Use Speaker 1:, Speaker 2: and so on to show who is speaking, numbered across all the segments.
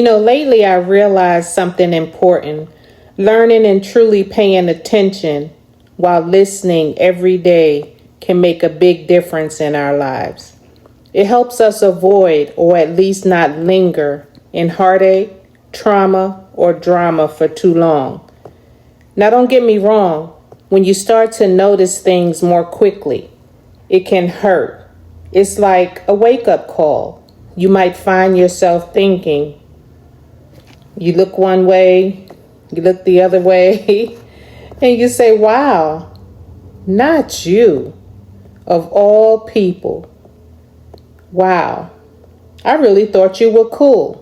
Speaker 1: Lately I realized something important. Learning and truly paying attention while listening every day can make a big difference in our lives. It helps us avoid, or at least not linger, in heartache, trauma, or drama for too long. Now, don't get me wrong. When you start to notice things more quickly, it can hurt. It's like a wake-up call. You might find yourself thinking, you look one way, you look the other way, and you say, wow, not you, of all people. Wow, I really thought you were cool.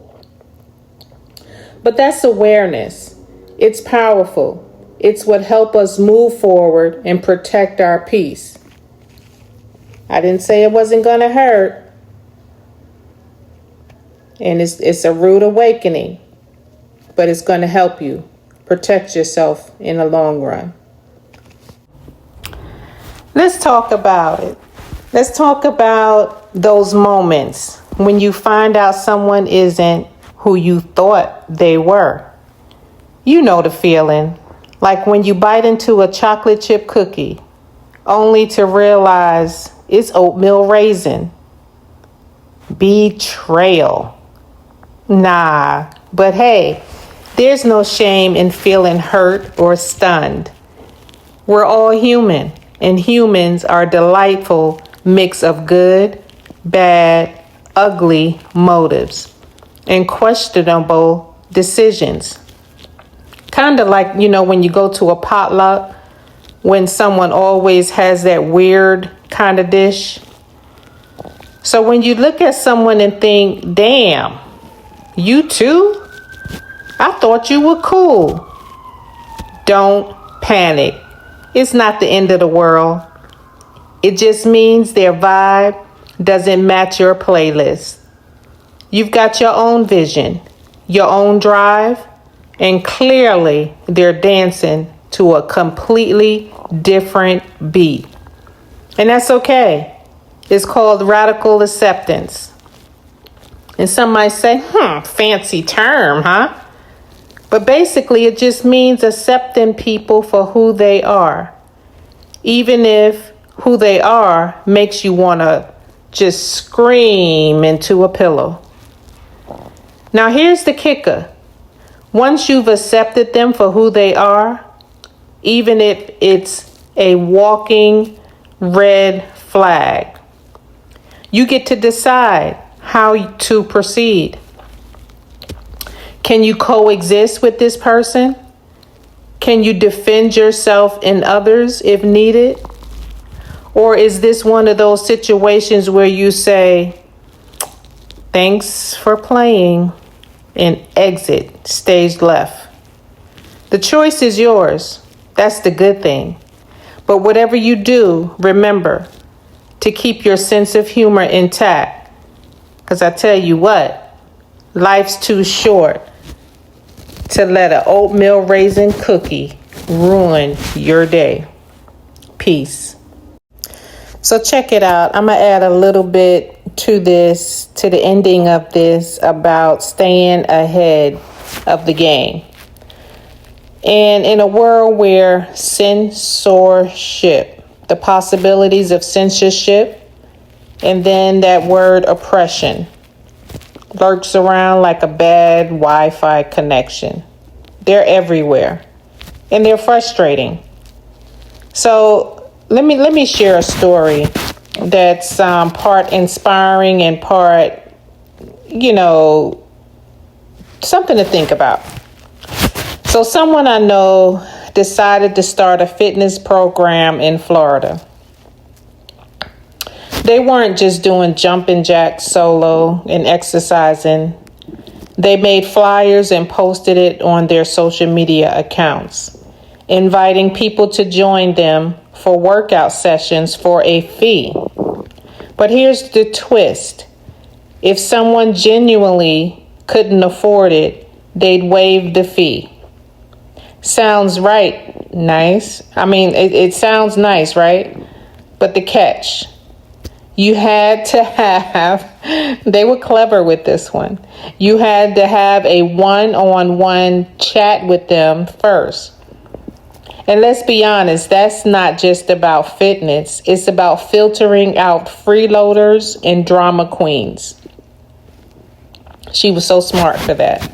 Speaker 1: But that's awareness. It's powerful. It's what helps us move forward and protect our peace. I didn't say it wasn't going to hurt. And it's a rude awakening, but it's going to help you protect yourself in the long run. Let's talk about it. Let's talk about those moments when you find out someone isn't who you thought they were. You know the feeling, like when you bite into a chocolate chip cookie, only to realize it's oatmeal raisin. Betrayal. Nah, but hey, there's no shame in feeling hurt or stunned. We're all human, and humans are a delightful mix of good, bad, ugly motives and questionable decisions. Kind of like, when you go to a potluck, when someone always has that weird kind of dish. So when you look at someone and think, damn, you too? I thought you were cool. Don't panic. It's not the end of the world. It just means their vibe doesn't match your playlist. You've got your own vision, your own drive, and clearly they're dancing to a completely different beat. And that's okay. It's called radical acceptance. And some might say, fancy term, huh? But basically it just means accepting people for who they are. Even if who they are makes you want to just scream into a pillow. Now here's the kicker. Once you've accepted them for who they are, even if it's a walking red flag, you get to decide how to proceed. Can you coexist with this person? Can you defend yourself and others if needed? Or is this one of those situations where you say, thanks for playing, and exit stage left? The choice is yours. That's the good thing. But whatever you do, remember to keep your sense of humor intact. Because I tell you what, life's too short to let an oatmeal raisin cookie ruin your day. Peace. So check it out. I'm going to add a little bit to this, to the ending of this, about staying ahead of the game. And in a world where censorship, the possibilities of censorship, and then that word oppression lurks around like a bad Wi-Fi connection. They're everywhere, and they're frustrating. So let me share a story that's part inspiring and part, something to think about. So someone I know decided to start a fitness program in Florida. They weren't just doing jumping jacks solo and exercising. They made flyers and posted it on their social media accounts, inviting people to join them for workout sessions for a fee. But here's the twist. If someone genuinely couldn't afford it, they'd waive the fee. Sounds nice. It sounds nice, right? But the catch, You had to have, they were clever with this one. You had to have a one-on-one chat with them first. And let's be honest, that's not just about fitness. It's about filtering out freeloaders and drama queens. She was so smart for that.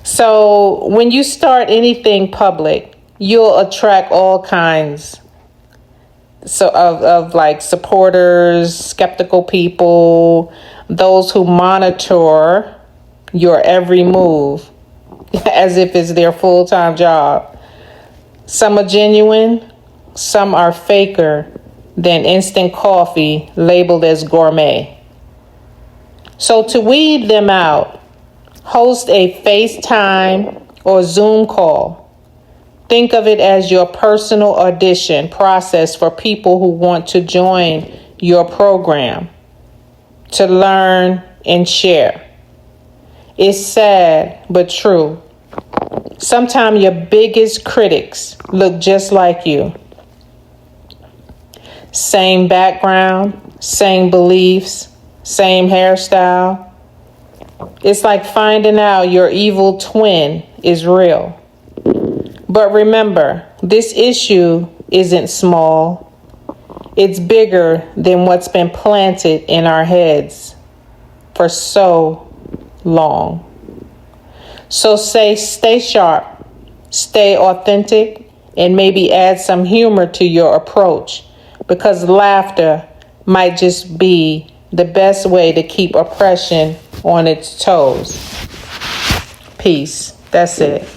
Speaker 1: So when you start anything public, you'll attract all kinds of like supporters, skeptical people, those who monitor your every move as if it's their full-time job. Some are genuine, some are faker than instant coffee labeled as gourmet. So to weed them out, host a FaceTime or Zoom call. Think of it as your personal audition process for people who want to join your program, to learn and share. It's sad, but true. Sometimes your biggest critics look just like you. Same background, same beliefs, same hairstyle. It's like finding out your evil twin is real. But remember, this issue isn't small. It's bigger than what's been planted in our heads for so long. So stay sharp, stay authentic, and maybe add some humor to your approach, because laughter might just be the best way to keep oppression on its toes. Peace. That's it.